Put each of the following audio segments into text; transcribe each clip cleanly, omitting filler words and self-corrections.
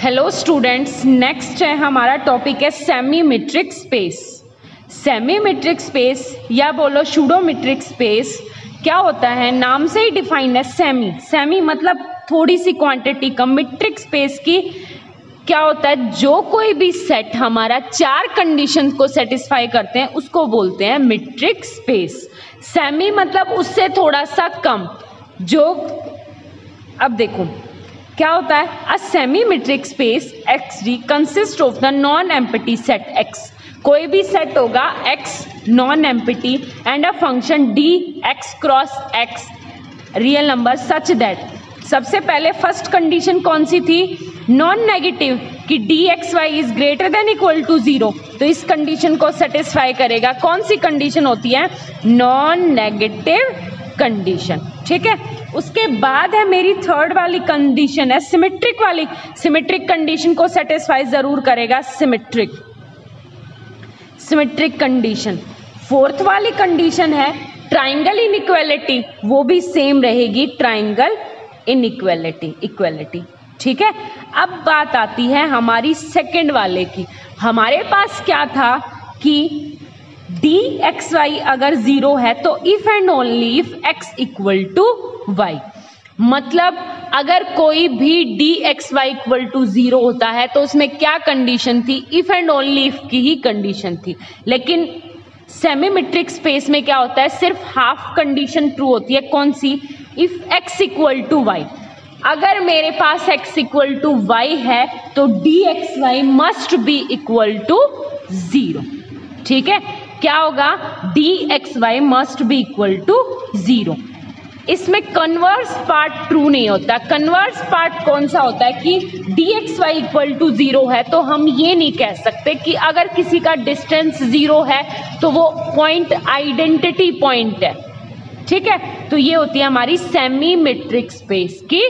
Hello students, next है हमारा topic है सेमीमेट्रिक स्पेस। सेमीमेट्रिक स्पेस या बोलो सूडोमेट्रिक स्पेस क्या होता है, नाम से ही डिफाइंड है। सेमी मतलब थोड़ी सी क्वांटिटी कम। मेट्रिक स्पेस की क्या होता है, जो कोई भी सेट हमारा चार कंडीशन को सेटिस्फाई करते हैं उसको बोलते हैं मेट्रिक स्पेस। सेमी मतलब उससे थोड़ा सा कम। जो अब देखो क्या होता है, a semimetric space XD consist of the non empty set X। कोई भी सेट होगा X non empty and a function D X cross X real number such that. सबसे पहले फर्स्ट कंडीशन कौन सी थी, नॉन नेगेटिव, कि dxy is greater than equal to 0। तो इस कंडीशन को सेटिस्फाई करेगा। कौन सी कंडीशन होती है, नॉन नेगेटिव कंडीशन। ठीक है, उसके बाद है मेरी थर्ड वाली कंडीशन है सिमेट्रिक वाली। सिमेट्रिक कंडीशन को सेटिस्फाई जरूर करेगा सिमेट्रिक कंडीशन। फोर्थ वाली कंडीशन है ट्राइंगल इनइक्वालिटी, वो भी सेम रहेगी, ट्राइंगल इक्वालिटी। ठीक है, अब बात आती है हमारी सेकंड वाले की। हमारे पास क्या था कि dxy अगर 0 है तो if and only if x equal to y। मतलब अगर कोई भी dxy इक्वल टू 0 होता है तो उसमें क्या कंडीशन थी, इफ एंड ओनली इफ की ही कंडीशन थी। लेकिन सेमीमेट्रिक स्पेस में क्या होता है, सिर्फ हाफ कंडीशन ट्रू होती है। कौन सी, if x equal to y। अगर मेरे पास x इक्वल टू y है तो dxy must be equal to 0। ठीक है, क्या होगा, dxy must be equal to 0। इसमें कन्वर्स पार्ट ट्रू नहीं होता। कन्वर्स पार्ट कौन सा होता है कि dxy इक्वल टू 0 है तो हम ये नहीं कह सकते कि अगर किसी का डिस्टेंस 0 है तो वो पॉइंट आइडेंटिटी पॉइंट है। ठीक है, तो ये होती है हमारी सेमीमेट्रिक स्पेस की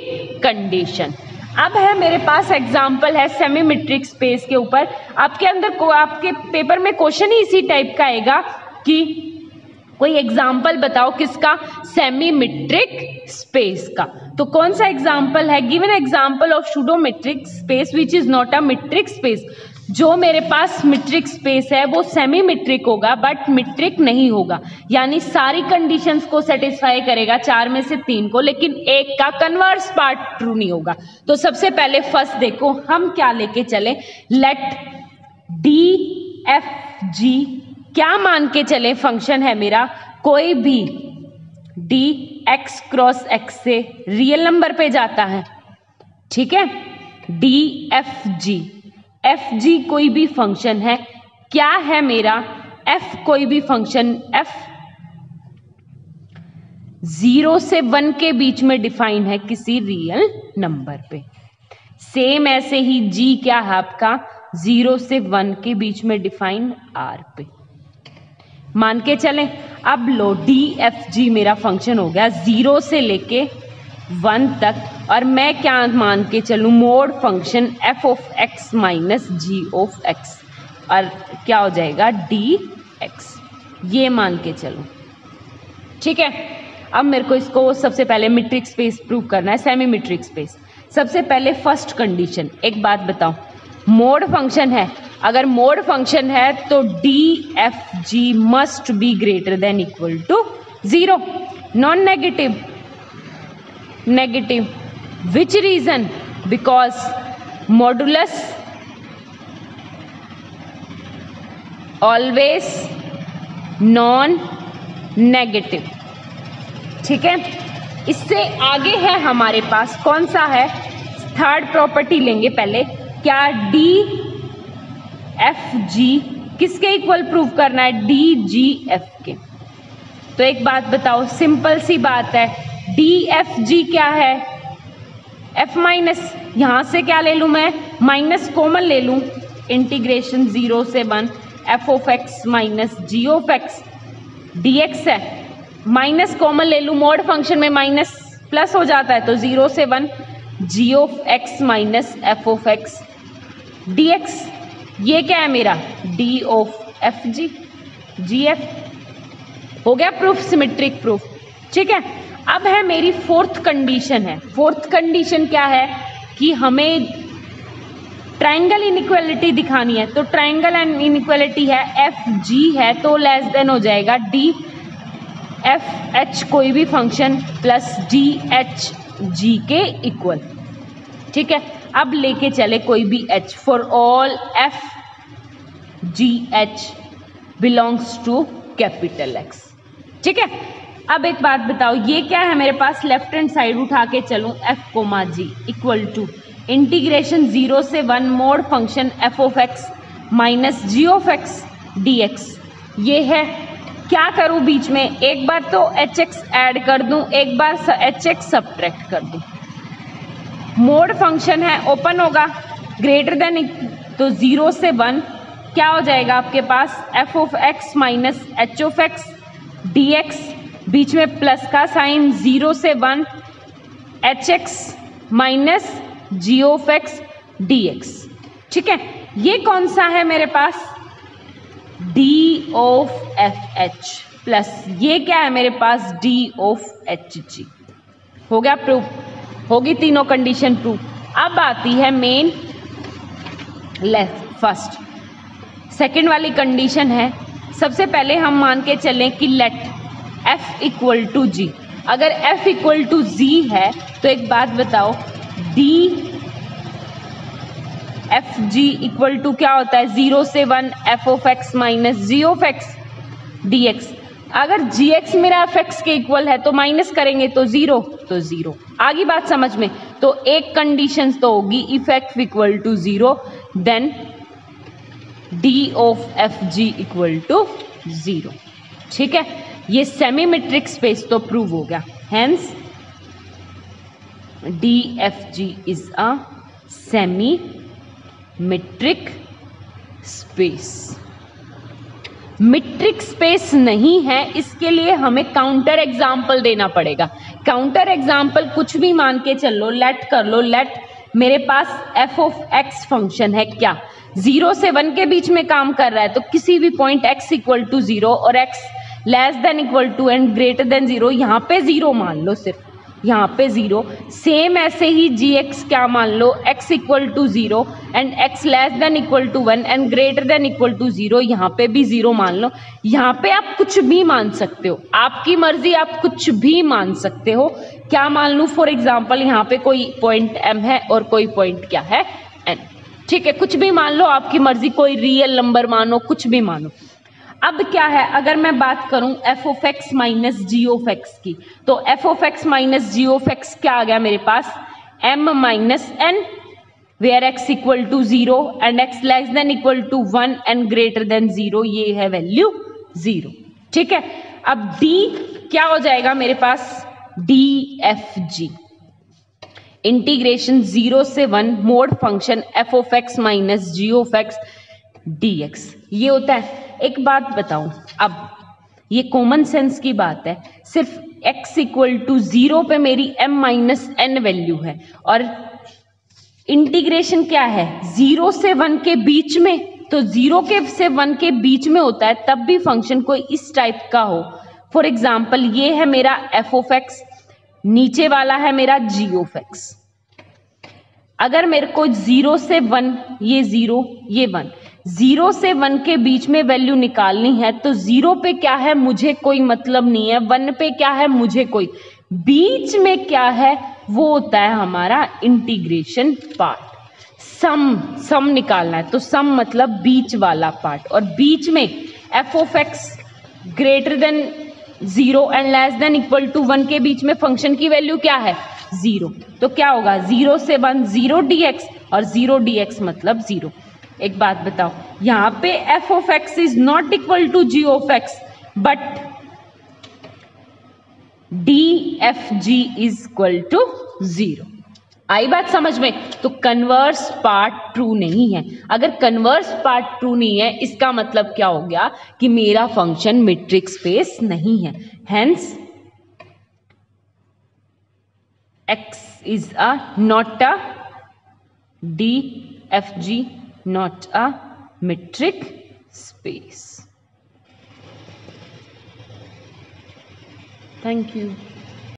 कंडीशन। अब है मेरे पास एग्जाम्पल है सेमीमेट्रिक स्पेस के ऊपर। आपके अंदर आपके पेपर में क्वेश्चन ही इसी टाइप का आएगा कि कोई एग्जाम्पल बताओ किसका, सेमीमेट्रिक स्पेस का। तो कौन सा एग्जाम्पल है, given example of pseudometric space which is not a metric space. जो मेरे पास मेट्रिक स्पेस है वो सेमीमेट्रिक होगा बट मेट्रिक नहीं होगा, यानी सारी कंडीशंस को सेटिस्फाई करेगा, 4 में से 3 को, लेकिन एक का कन्वर्स पार्ट ट्रू नहीं होगा। तो सबसे पहले फर्स्ट देखो हम क्या लेके चले, लेट DFG क्या मान के चले, फंक्शन है मेरा कोई भी dx क्रॉस x से रियल नंबर पे जाता है। ठीक है, FG कोई भी फंक्शन है, क्या है मेरा, f कोई भी फंक्शन, f 0 से 1 के बीच में डिफाइन है किसी रियल नंबर पे। सेम ऐसे ही g क्या है आपका, 0 से 1 के बीच में डिफाइन r पे मान के चलें। अब लो DFG मेरा फंक्शन हो गया 0 से लेके 1 तक, और मैं क्या मान के चलूं, mode function f of x minus g of x, और क्या हो जाएगा dx, ये मान के चलूं। ठीक है, अब मेरे को इसको सबसे पहले मेट्रिक स्पेस प्रूव करना है, सेमी मेट्रिक स्पेस। सबसे पहले फर्स्ट कंडीशन, एक बात बताओ, मोड फंक्शन है, अगर मोड फंक्शन है तो DFG must be greater than equal to 0। Non negative, which reason, because modulus always non negative. ठीक है, इससे आगे है हमारे पास कौन सा है, थर्ड प्रॉपर्टी लेंगे पहले। क्या DFG किसके इक्वल प्रूव करना है, DGF के। तो एक बात बताओ, सिंपल सी बात है, DFG क्या है, f माइनस, यहां से क्या ले लूं मैं, माइनस कॉमन ले लूं, इंटीग्रेशन 0 से 1 f of x minus g of x dx है, माइनस कॉमन ले लूं, मोड फंक्शन में माइनस प्लस हो जाता है, तो 0 से 1 g of x minus f of x dx, ये क्या है मेरा, d ऑफ FG GF। हो गया प्रूफ, सिमेट्रिक प्रूफ। ठीक है, अब है मेरी फोर्थ कंडीशन है। फोर्थ कंडीशन क्या है कि हमें ट्राइंगल इनइक्वालिटी दिखानी है, तो ट्राइंगल एंड इनइक्वालिटी है एफ जी है, तो लेस देन हो जाएगा डी एफ एच कोई भी function plus D H G के इक्वल। ठीक है, अब लेके चले कोई भी H for all F G H belongs to capital X. ठीक है, अब एक बात बताओ, ये क्या है मेरे पास, लेफ्ट हैंड साइड उठा के चलूं F comma G equal to integration 0 से 1 mod function F of x minus ji of x D X. ये है, क्या करूं बीच में, एक बार तो एच एक्स ऐड कर दूं, एक बार एच एक्स सब्ट्रैक्ट कर दूं। मोड फंक्शन है, ओपन होगा, ग्रेटर देन तो 0 से 1 क्या हो जाएगा आपके पास, f of x minus h of x D x, बीच में प्लस का साइन, 0 से 1 h x minus ji of x D x. ठीक है, ये कौन सा है मेरे पास, d of f h plus ये क्या है मेरे पास, डी ऑफ एच जी। हो गया प्रूफ, होगी तीनों कंडीशन प्रूफ। अब आती है मेन फर्स्ट सेकंड वाली कंडीशन है। सबसे पहले हम मान के चलें कि लेट f इक्वल टू जी, अगर f इक्वल टू जी है तो एक बात बताओ, D F G equal to क्या होता है, 0 से 1 F of x minus ji of x D X. अगर जी एक्स मेरा एफ एक्स के इक्वल है तो माइनस करेंगे तो 0, तो 0। आगे बात समझ में, तो एक कंडीशन तो होगी if X equal to 0 then D of F G equal to 0। ठीक है, ये सेमीमेट्रिक स्पेस तो प्रूव हो गया, hence d F g is a semimetric space. Metric space नहीं है, इसके लिए हमें काउंटर एग्जाम्पल देना पड़ेगा। काउंटर एग्जाम्पल कुछ भी मान के चलो, लेट कर लो, लेट मेरे पास एफ ऑफ एक्स फंक्शन है, क्या 0 से 1 के बीच में काम कर रहा है, तो किसी भी पॉइंट x इक्वल टू 0 और x less than equal to and greater than 0, यहाँ पे 0 मान लो, सिर्फ यहाँ पे 0। सेम ऐसे ही जी एक्स क्या मान लो, x equal to 0 and x less than equal to 1 and greater than equal to 0, यहाँ पे भी 0 मान लो। यहाँ पे आप कुछ भी मान सकते हो, आपकी मर्जी, आप कुछ भी मान सकते हो। क्या मान लूँ, फॉर एग्जाम्पल यहाँ पे कोई पॉइंट m है और कोई पॉइंट क्या है n। ठीक है, कुछ भी मान लो, आपकी मर्जी, कोई रियल नंबर मानो, कुछ भी मानो। अब क्या है, अगर मैं बात करूं F of x minus ji of X की, तो F of x minus ji of X क्या आ गया मेरे पास, m minus n where x equal to 0 and x less than equal to 1 and greater than 0, ये है वैल्यू 0। ठीक है, अब d क्या हो जाएगा मेरे पास, डी एफ जी इंटीग्रेशन 0 से 1 mod function F of x minus ji of x D X, ये होता है। एक बात बताऊं, अब ये कॉमन सेंस की बात है, सिर्फ x इक्वल टू 0 पे मेरी m माइनस n वैल्यू है और इंटीग्रेशन क्या है 0 से 1 के बीच में, तो 0 के से 1 के बीच में होता है, तब भी फंक्शन कोई इस टाइप का हो। फॉर एग्जाम्पल ये है मेरा f ऑफ एक्स, नीचे वाला है मेरा g ऑफ एक्स। अगर मेरे को 0 से 1, ये 0 ये 1, 0 से 1 के बीच में वैल्यू निकालनी है, तो 0 पे क्या है मुझे कोई मतलब नहीं है, 1 पे क्या है मुझे कोई, बीच में क्या है वो होता है हमारा इंटीग्रेशन पार्ट। सम निकालना है, तो सम मतलब बीच वाला पार्ट, और बीच में F of X greater than 0 and less than equal to 1 के बीच में फंक्शन की वैल्यू क्या है 0, तो क्या होगा 0 से 1 0 dx और 0 dx मतलब 0। एक बात बताओ, यहाँ पे f of x is not equal to g of x but dfg is equal to 0। आई बात समझ में? तो कन्वर्स पार्ट ट्रू नहीं है। अगर कन्वर्स पार्ट ट्रू नहीं है, इसका मतलब क्या हो गया कि मेरा फंक्शन मेट्रिक स्पेस नहीं है। Hence x is not a DFG, not a metric space. Thank you.